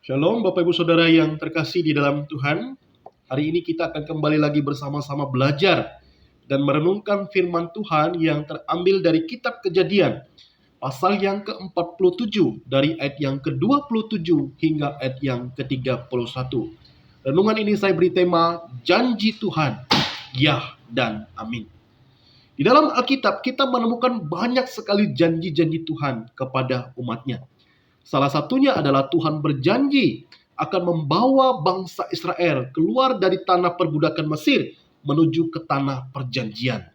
Shalom Bapak Ibu Saudara yang terkasih di dalam Tuhan. Hari ini kita akan kembali lagi bersama-sama belajar dan merenungkan firman Tuhan yang terambil dari kitab Kejadian, pasal yang ke-47 dari ayat yang ke-27 hingga ayat yang ke-31. Renungan ini saya beri tema Janji Tuhan, Ya dan Amin. Di dalam Alkitab kita menemukan banyak sekali janji-janji Tuhan kepada umatnya. Salah satunya adalah Tuhan berjanji akan membawa bangsa Israel keluar dari tanah perbudakan Mesir menuju ke tanah perjanjian.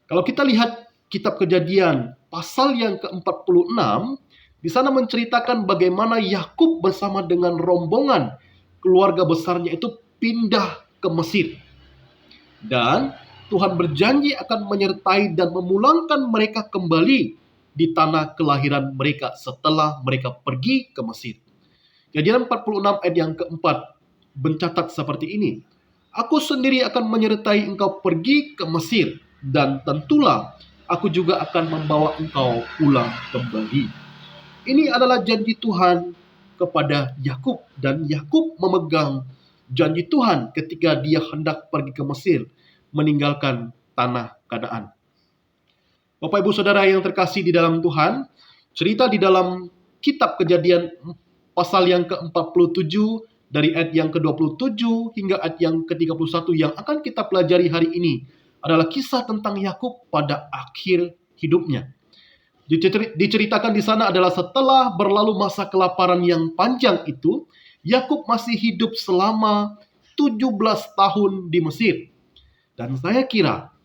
Kalau kita lihat kitab Kejadian pasal yang ke-46, di sana menceritakan bagaimana Yakub bersama dengan rombongan keluarga besarnya itu pindah ke Mesir. Dan Tuhan berjanji akan menyertai dan memulangkan mereka kembali di tanah kelahiran mereka setelah mereka pergi ke Mesir. Kejadian 46 ayat yang keempat mencatat seperti ini. Aku sendiri akan menyertai engkau pergi ke Mesir, dan tentulah aku juga akan membawa engkau pulang kembali. Ini adalah janji Tuhan kepada Yakub, dan Yakub memegang janji Tuhan ketika dia hendak pergi ke Mesir, meninggalkan tanah Kanaan. Bapak Ibu Saudara yang terkasih di dalam Tuhan, cerita di dalam kitab Kejadian pasal yang ke-47 dari ayat yang ke-27 hingga ayat yang ke-31 yang akan kita pelajari hari ini adalah kisah tentang Yakub pada akhir hidupnya. Diceritakan di sana adalah setelah berlalu masa kelaparan yang panjang itu, Yakub masih hidup selama 17 tahun di Mesir. Dan saya kira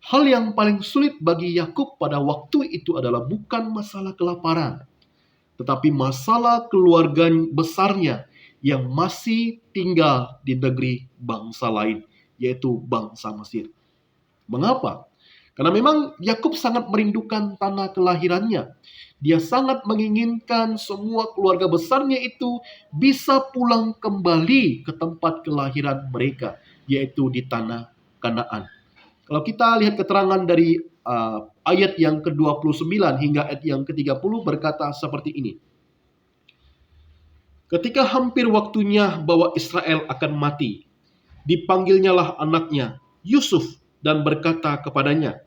hal yang paling sulit bagi Yakub pada waktu itu adalah bukan masalah kelaparan, tetapi masalah keluarga besarnya yang masih tinggal di negeri bangsa lain, yaitu bangsa Mesir. Mengapa? Karena memang Yakub sangat merindukan tanah kelahirannya. Dia sangat menginginkan semua keluarga besarnya itu bisa pulang kembali ke tempat kelahiran mereka, yaitu di tanah Kanaan. Kalau kita lihat keterangan dari ayat yang ke-29 hingga ayat yang ke-30 berkata seperti ini. Ketika hampir waktunya bahwa Israel akan mati, dipanggilnyalah anaknya Yusuf dan berkata kepadanya,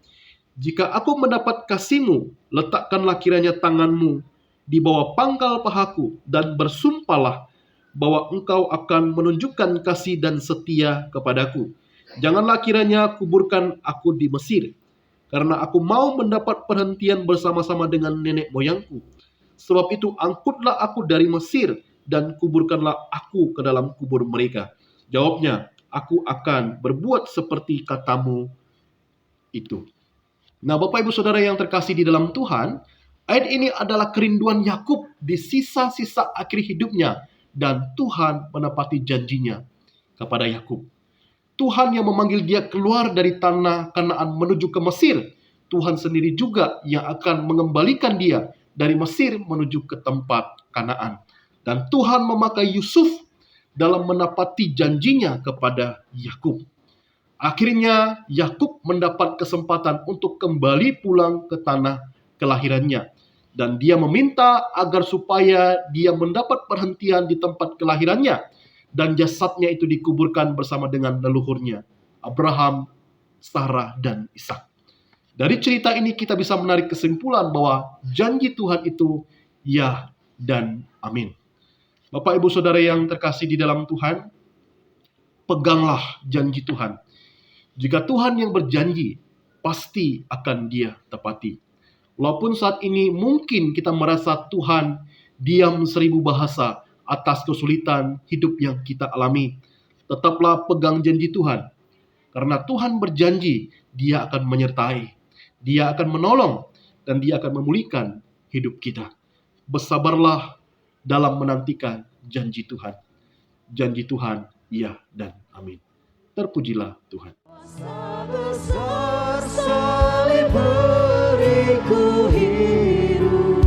"Jika aku mendapat kasihmu, letakkanlah kiranya tanganmu di bawah pangkal pahaku dan bersumpahlah bahwa engkau akan menunjukkan kasih dan setia kepadaku. Janganlah kiranya kuburkan aku di Mesir, karena aku mau mendapat perhentian bersama-sama dengan nenek moyangku. Sebab itu angkutlah aku dari Mesir dan kuburkanlah aku ke dalam kubur mereka." Jawabnya, "Aku akan berbuat seperti katamu itu." Nah, Bapak Ibu Saudara yang terkasih di dalam Tuhan, ayat ini adalah kerinduan Yakub di sisa-sisa akhir hidupnya, dan Tuhan menepati janjinya kepada Yakub. Tuhan yang memanggil dia keluar dari tanah Kanaan menuju ke Mesir. Tuhan sendiri juga yang akan mengembalikan dia dari Mesir menuju ke tempat Kanaan. Dan Tuhan memakai Yusuf dalam menepati janjinya kepada Yakub. Akhirnya Yakub mendapat kesempatan untuk kembali pulang ke tanah kelahirannya. Dan dia meminta agar supaya dia mendapat perhentian di tempat kelahirannya, dan jasadnya itu dikuburkan bersama dengan leluhurnya, Abraham, Sarah, dan Ishak. Dari cerita ini kita bisa menarik kesimpulan bahwa janji Tuhan itu ya dan amin. Bapak Ibu Saudara yang terkasih di dalam Tuhan, peganglah janji Tuhan. Jika Tuhan yang berjanji, pasti akan Dia tepati. Walaupun saat ini mungkin kita merasa Tuhan diam seribu bahasa atas kesulitan hidup yang kita alami, tetaplah pegang janji Tuhan. Karena Tuhan berjanji, Dia akan menyertai, Dia akan menolong, dan Dia akan memulihkan hidup kita. Bersabarlah dalam menantikan janji Tuhan. Janji Tuhan, ya dan amin. Terpujilah Tuhan. Besar salib beriku hidup,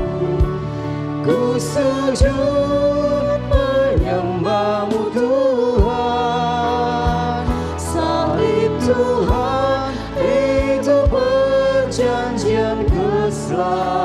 ku sujud menyembahmu Tuhan. Salib Tuhan itu perjanjian keselamatan.